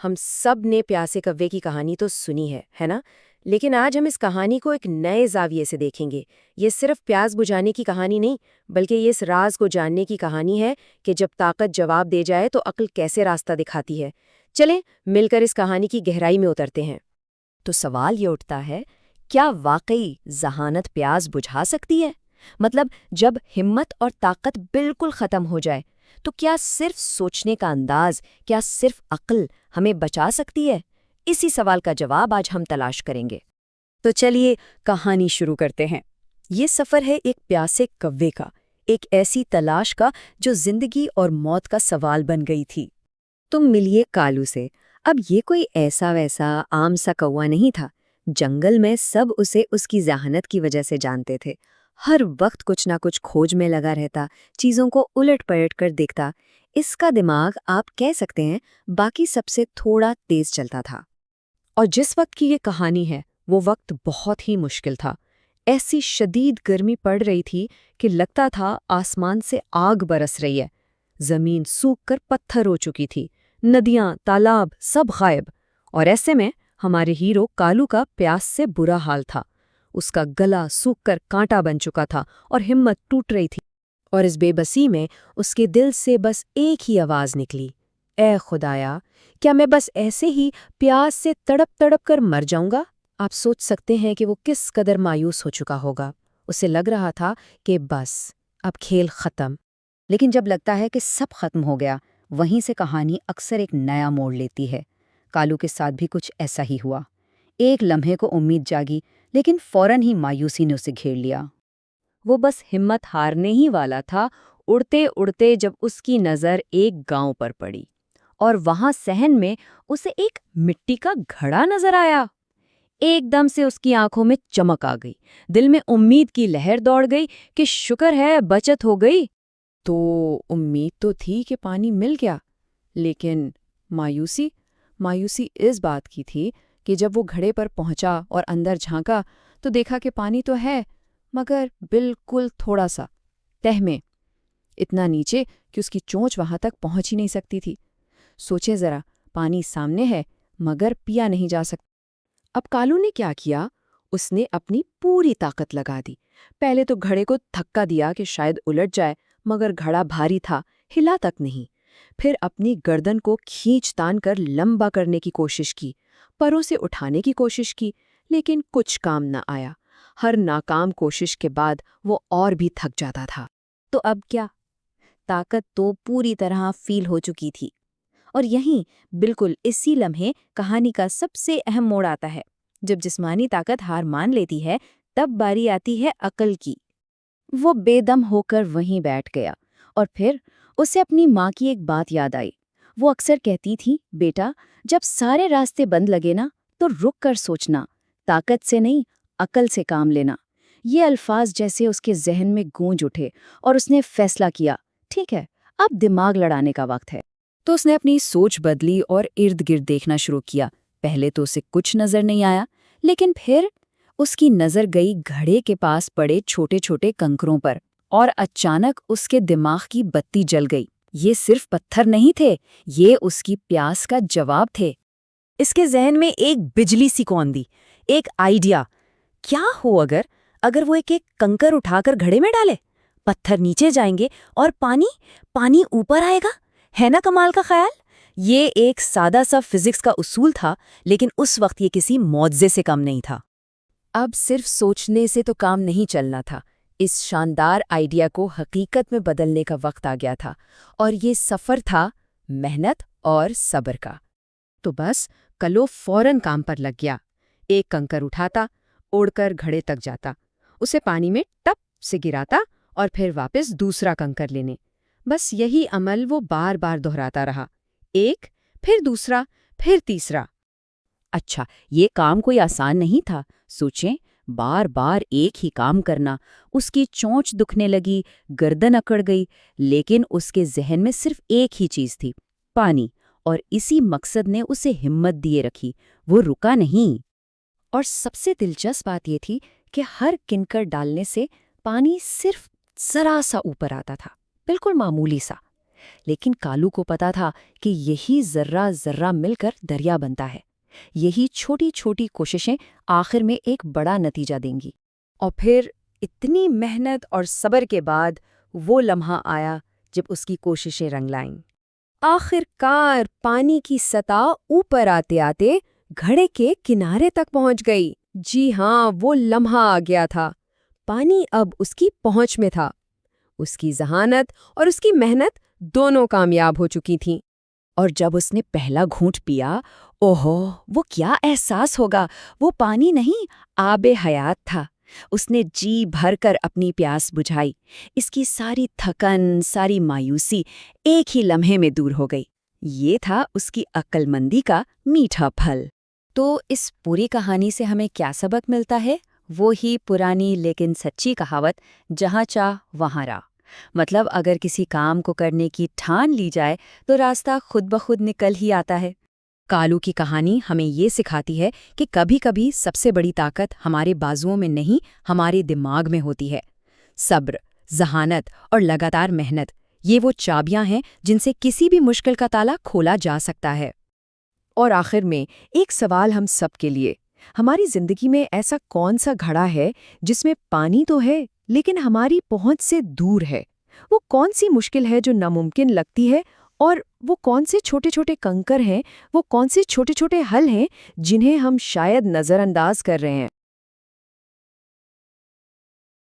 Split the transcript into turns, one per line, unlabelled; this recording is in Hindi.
हम सब ने प्यासे कव्वे की कहानी तो सुनी है ना? लेकिन आज हम इस कहानी को एक नए ज़ाविये से देखेंगे। ये सिर्फ प्यास बुझाने की कहानी नहीं, बल्कि ये इस राज को जानने की कहानी है कि जब ताकत जवाब दे जाए तो अक्ल कैसे रास्ता दिखाती है। चलें, मिलकर इस कहानी की गहराई में उतरते हैं।
तो सवाल ये उठता है, क्या वाकई जहानत प्यास बुझा सकती है? मतलब जब हिम्मत और ताकत बिल्कुल खत्म हो जाए, तो क्या सिर्फ सोचने का अंदाज, क्या सिर्फ अक्ल हमें बचा सकती है? इसी सवाल का जवाब आज हम तलाश करेंगे।
तो चलिए कहानी शुरू करते हैं। ये सफ़र है एक प्यासे कव्वे का, एक ऐसी तलाश का जो जिंदगी और मौत का सवाल बन गई थी। तुम मिलिए कालू से। अब ये कोई ऐसा वैसा आम सा कौवा नहीं था। जंगल में सब उसे उसकी जहानत की वजह से जानते थे। हर वक्त कुछ ना कुछ खोज में लगा रहता, चीज़ों को उलट पलट कर देखता। इसका दिमाग आप कह सकते हैं बाकी सबसे थोड़ा तेज चलता था।
और जिस वक्त की ये कहानी है, वो वक्त बहुत ही मुश्किल था। ऐसी शदीद गर्मी पड़ रही थी कि लगता था आसमान से आग बरस रही है। जमीन सूख कर पत्थर हो चुकी थी, नदियां, तालाब सब गायब। और ऐसे में हमारे हीरो कालू का प्यास से बुरा हाल था। उसका गला सूख कर कांटा बन चुका था और हिम्मत टूट रही थी। और इस बेबसी में उसके दिल से बस एक ही आवाज निकली, ए खुदाया, क्या मैं बस ऐसे ही प्यास से तड़प तड़प कर मर जाऊंगा? आप सोच सकते हैं कि वो किस कदर मायूस हो चुका होगा। उसे लग रहा था कि बस अब खेल खत्म।
लेकिन जब लगता है कि सब खत्म हो गया, वहीं से कहानी अक्सर एक नया मोड़ लेती है। कालू के साथ भी कुछ ऐसा ही हुआ। एक लम्हे को उम्मीद जागी, लेकिन फौरन ही मायूसी ने उसे घेर लिया।
वो बस हिम्मत हारने ही वाला था, उड़ते उड़ते जब उसकी नज़र एक गांव पर पड़ी। और वहां सहन में उसे एक मिट्टी का घड़ा नजर आया। एकदम से उसकी आंखों में चमक आ गई, दिल में उम्मीद की लहर दौड़ गई कि शुक्र है बचत हो गई। तो उम्मीद तो थी कि पानी मिल गया, लेकिन मायूसी मायूसी इस बात की थी कि जब वो घड़े पर पहुंचा और अंदर झांका, तो देखा कि पानी तो है, मगर बिल्कुल थोड़ा सा, तह में, इतना नीचे कि उसकी चोंच वहां तक पहुंच ही नहीं सकती थी। सोचे जरा, पानी सामने है मगर पिया नहीं जा सकता। अब कालू ने क्या किया? उसने अपनी पूरी ताकत लगा दी। पहले तो घड़े को धक्का दिया कि शायद उलट जाए, मगर घड़ा भारी था, हिला तक नहीं। फिर अपनी गर्दन को खींच तान कर लंबा करने की कोशिश की, परों से उठाने की कोशिश की, लेकिन कुछ काम न आया। हर नाकाम कोशिश के बाद वो और भी थक जाता था।
तो अब क्या? ताकत तो पूरी तरह फील हो चुकी थी। और यहीं बिल्कुल इसी लम्हे कहानी का सबसे अहम मोड़ आता है। जब जिस्मानी ताकत हार मान लेती है, तब बारी आती है अकल की। वो बेदम होकर वहीं बैठ गया और फिर उसे अपनी माँ की एक बात याद आई। वो अक्सर कहती थी, बेटा, जब सारे रास्ते बंद लगे ना, तो रुक कर सोचना, ताकत से नहीं, अकल से काम लेना। ये अल्फाज जैसे उसके जहन में गूंज उठे और उसने फैसला किया, ठीक है, अब दिमाग लड़ाने का वक्त है। तो उसने अपनी सोच बदली और इर्द गिर्द देखना शुरू किया। पहले तो उसे कुछ नजर नहीं आया, लेकिन फिर उसकी नजर गई घड़े के पास पड़े छोटे छोटे कंकरों पर, और अचानक उसके दिमाग की बत्ती जल गई। ये सिर्फ पत्थर नहीं थे, ये उसकी प्यास का जवाब थे।
इसके जहन में एक बिजली सी कौंधी, एक आइडिया। क्या हो अगर अगर वो एक एक कंकर उठाकर घड़े में डाले? पत्थर नीचे जाएंगे और पानी पानी ऊपर आएगा। है ना कमाल का ख्याल? ये एक सादा सा फिजिक्स का उसूल था, लेकिन उस वक्त ये किसी मौजज़े से कम नहीं था। अब सिर्फ सोचने से तो काम नहीं चलना था। इस शानदार आइडिया को हकीकत में बदलने का वक्त आ गया था, और ये सफ़र था मेहनत और सब्र का। तो बस कलो फौरन काम पर लग गया। एक कंकर उठाता, उड़कर घड़े तक जाता, उसे पानी में टप से गिराता और फिर वापस दूसरा कंकर लेने। बस यही अमल वो बार बार दोहराता रहा। एक, फिर दूसरा, फिर तीसरा। अच्छा, ये काम कोई आसान नहीं था। सोचें, बार बार एक ही काम करना। उसकी चोंच दुखने लगी, गर्दन अकड़ गई, लेकिन उसके जहन में सिर्फ एक ही चीज थी, पानी। और इसी मकसद ने उसे हिम्मत दिए रखी। वो रुका नहीं। और सबसे दिलचस्प बात यह थी कि हर किनकर डालने से पानी सिर्फ जरा सा ऊपर आता था, बिल्कुल मामूली सा। लेकिन कालू को पता था कि यही जर्रा जर्रा मिलकर दरिया बनता है। यही छोटी छोटी कोशिशें आखिर में एक बड़ा नतीजा देंगी। और फिर इतनी मेहनत और सब्र के बाद वो लम्हा आया जब उसकी कोशिशें रंग लाईं।
आखिरकार पानी की सतह ऊपर आते आते घड़े के किनारे तक पहुंच गई। जी हाँ, वो लम्हा आ गया था। पानी अब उसकी पहुंच में था। उसकी जहानत और उसकी मेहनत दोनों कामयाब हो चुकी थीं।
और जब उसने पहला घूंट पिया, ओहो, वो क्या एहसास होगा! वो पानी नहीं, आबे हयात था। उसने जी भरकर अपनी प्यास बुझाई। इसकी सारी थकन, सारी मायूसी एक ही लम्हे में दूर हो गई। ये था उसकी अक्लमंदी का मीठा फल। तो इस पूरी कहानी से हमें क्या सबक मिलता है? वो ही पुरानी लेकिन सच्ची कहावत, जहाँ चाह वहाँ राह। मतलब अगर किसी काम को करने की ठान ली जाए तो रास्ता खुद ब खुद निकल ही आता है। कालू की कहानी हमें ये सिखाती है कि कभी-कभी सबसे बड़ी ताकत हमारे बाजुओं में नहीं, हमारे दिमाग में होती है। सब्र, जहानत और लगातार मेहनत, ये वो चाबियां हैं जिनसे किसी भी मुश्किल का ताला खोला जा सकता है।
और आखिर में एक सवाल हम सबके लिए, हमारी जिंदगी में ऐसा कौन सा घड़ा है जिसमें पानी तो है लेकिन हमारी पहुंच से दूर है? वो कौन सी मुश्किल है जो नामुमकिन लगती है, और वो कौन से छोटे छोटे कंकर हैं, वो कौन से छोटे छोटे हल हैं जिन्हें हम शायद नज़रअंदाज कर रहे हैं?